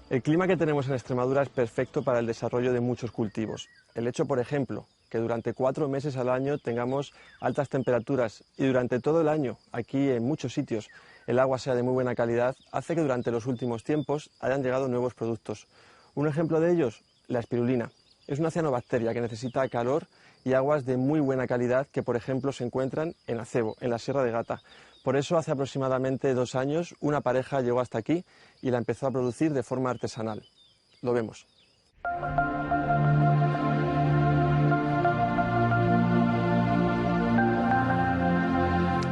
El clima que tenemos en Extremadura es perfecto para el desarrollo de muchos cultivos. El hecho, por ejemplo, que durante 4 meses al año tengamos altas temperaturas y durante todo el año, aquí en muchos sitios, el agua sea de muy buena calidad, hace que durante los últimos tiempos hayan llegado nuevos productos. Un ejemplo de ellos, la espirulina. Es una cianobacteria que necesita calor y aguas de muy buena calidad que, por ejemplo, se encuentran en Acebo, en la Sierra de Gata. Por eso, hace aproximadamente 2 años, una pareja llegó hasta aquí y la empezó a producir de forma artesanal. Lo vemos.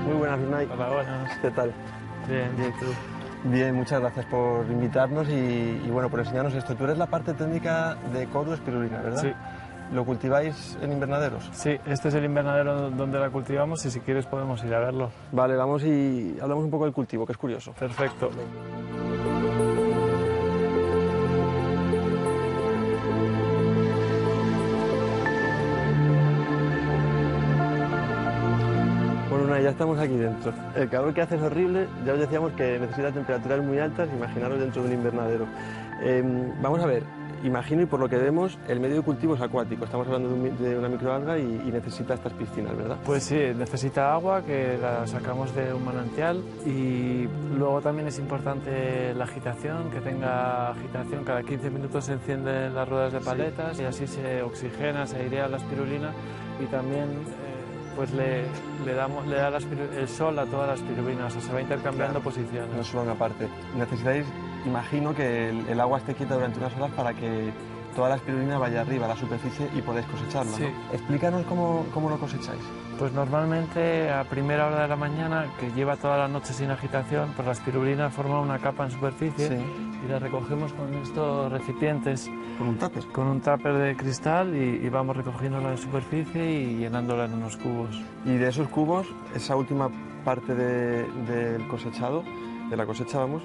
Muy buenas, Unai. Hola, buenas. ¿Qué tal? Bien, bien, tú. Bien, muchas gracias por invitarnos y bueno, por enseñarnos esto. Tú eres la parte técnica de Koru espirulina, ¿verdad? Sí. ¿Lo cultiváis en invernaderos? Sí, este es el invernadero donde la cultivamos y si quieres podemos ir a verlo. Vale, vamos y hablamos un poco del cultivo, que es curioso. Perfecto. Bueno, Unai, ya estamos aquí dentro. El calor que hace es horrible, ya os decíamos que necesita temperaturas muy altas, imaginaros dentro de un invernadero. Vamos a ver, imagino y por lo que vemos, el medio de cultivo es acuático, estamos hablando de una microalga y necesita estas piscinas, ¿verdad? Pues sí, necesita agua, que la sacamos de un manantial, y luego también es importante la agitación, que tenga agitación. Cada 15 minutos se encienden las ruedas de paletas y así se oxigena, se airea la espirulina y también pues le da el sol a todas las espirulinas, o sea, se va intercambiando posiciones. No solo una parte. Necesitáis, imagino, que el agua esté quieta durante unas horas para que toda la espirulina vaya arriba a la superficie y podáis cosecharla, Sí. ¿no? Explícanos cómo lo cosecháis. Pues normalmente a primera hora de la mañana, que lleva toda la noche sin agitación, pues la espirulina forma una capa en superficie. Sí. Y la recogemos con estos recipientes, ¿Con un tupper? con un tupper de cristal y vamos recogiéndola en superficie y llenándola en unos cubos. Y de esos cubos, esa última parte del cosechado, de la cosecha, vamos,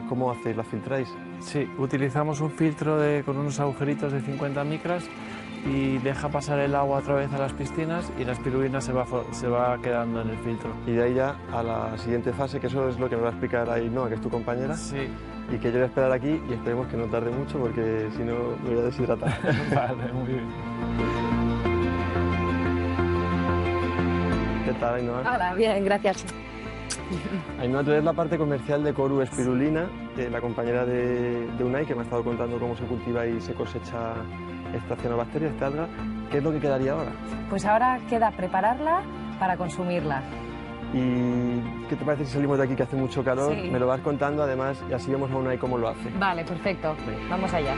¿cómo hacéis? ¿La filtráis? Sí, utilizamos un filtro con unos agujeritos de 50 micras y deja pasar el agua otra vez a las piscinas y la espirulina se va quedando en el filtro. Y de ahí ya a la siguiente fase, que eso es lo que me va a explicar ahí Ainhoa, que es tu compañera. Sí. Y que yo voy a esperar aquí y esperemos que no tarde mucho porque si no me voy a deshidratar. Vale, muy bien. ¿Qué tal, Ainhoa? Hola, bien, gracias. Ainhoa, tú eres la parte comercial de Koru espirulina, la compañera de Unai, que me ha estado contando cómo se cultiva y se cosecha esta cianobacteria, esta alga. ¿Qué es lo que quedaría ahora? Pues ahora queda prepararla para consumirla. ¿Y qué te parece si salimos de aquí que hace mucho calor? Sí. Me lo vas contando además y así vemos a Unai cómo lo hace. Vale, perfecto. Venga. Vamos allá.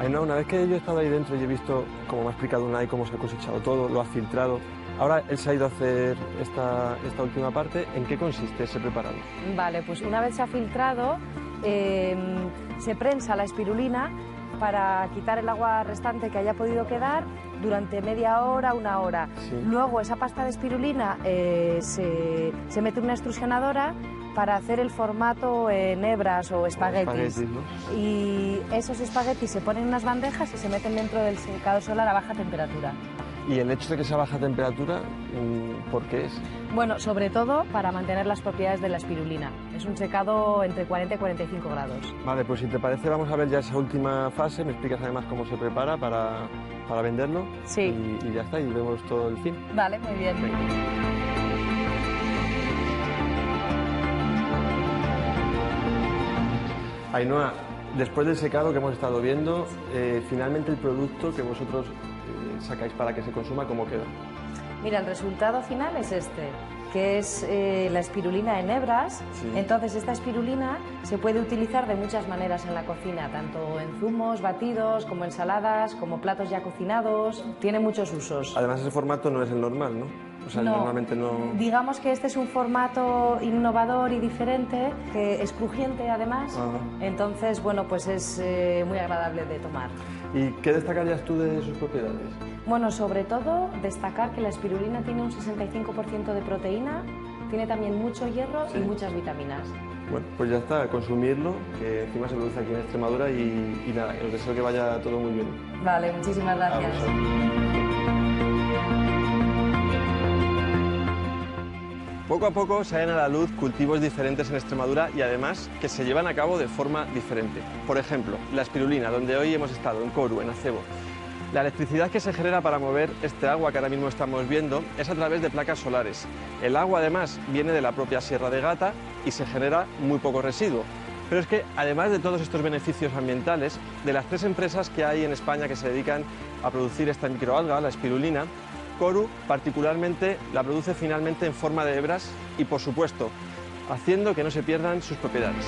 Ainhoa, una vez que yo he estado ahí dentro y he visto, como me ha explicado Unai, cómo se ha cosechado todo, lo ha filtrado, ahora él se ha ido a hacer esta última parte. ¿En qué consiste ese preparado? Vale, pues una vez se ha filtrado, se prensa la espirulina para quitar el agua restante que haya podido quedar durante media hora, 1 hora. Sí. Luego esa pasta de espirulina se mete en una extrusionadora para hacer el formato en hebras o espaguetis. ¿No? Y esos espaguetis se ponen en unas bandejas y se meten dentro del secado solar a baja temperatura. ¿Y el hecho de que sea baja temperatura, por qué es? Bueno, sobre todo para mantener las propiedades de la espirulina. Es un secado entre 40 y 45 grados. Vale, pues si te parece vamos a ver ya esa última fase, me explicas además cómo se prepara para venderlo. Sí. Y ya está, y vemos todo el fin. Vale, muy bien. Ainhoa, después del secado que hemos estado viendo, finalmente el producto que vosotros sacáis para que se consuma, ¿cómo queda? Mira, el resultado final es este, que es la espirulina en hebras. Sí. Entonces, esta espirulina se puede utilizar de muchas maneras en la cocina, tanto en zumos, batidos, como ensaladas, como platos ya cocinados. Tiene muchos usos. Además ese formato no es el normal, ¿no? O sea, No. normalmente no... Digamos que este es un formato innovador y diferente, que es crujiente además. Ajá. Entonces, bueno, pues es muy agradable de tomar. ¿Y qué destacarías tú de sus propiedades? Bueno, sobre todo destacar que la espirulina tiene un 65% de proteína tiene también mucho hierro Sí. y muchas vitaminas. Bueno, pues ya está, a consumirlo, que encima se produce aquí en Extremadura y nada, os deseo que vaya todo muy bien. Vale, muchísimas gracias. Poco a poco salen a la luz cultivos diferentes en Extremadura y además que se llevan a cabo de forma diferente. Por ejemplo, la espirulina, donde hoy hemos estado, en Coru, en Acebo. La electricidad que se genera para mover este agua que ahora mismo estamos viendo es a través de placas solares. El agua además viene de la propia Sierra de Gata y se genera muy poco residuo. Pero es que además de todos estos beneficios ambientales, de las 3 empresas que hay en España que se dedican a producir esta microalga, la espirulina, Coru particularmente la produce finalmente en forma de hebras y por supuesto haciendo que no se pierdan sus propiedades.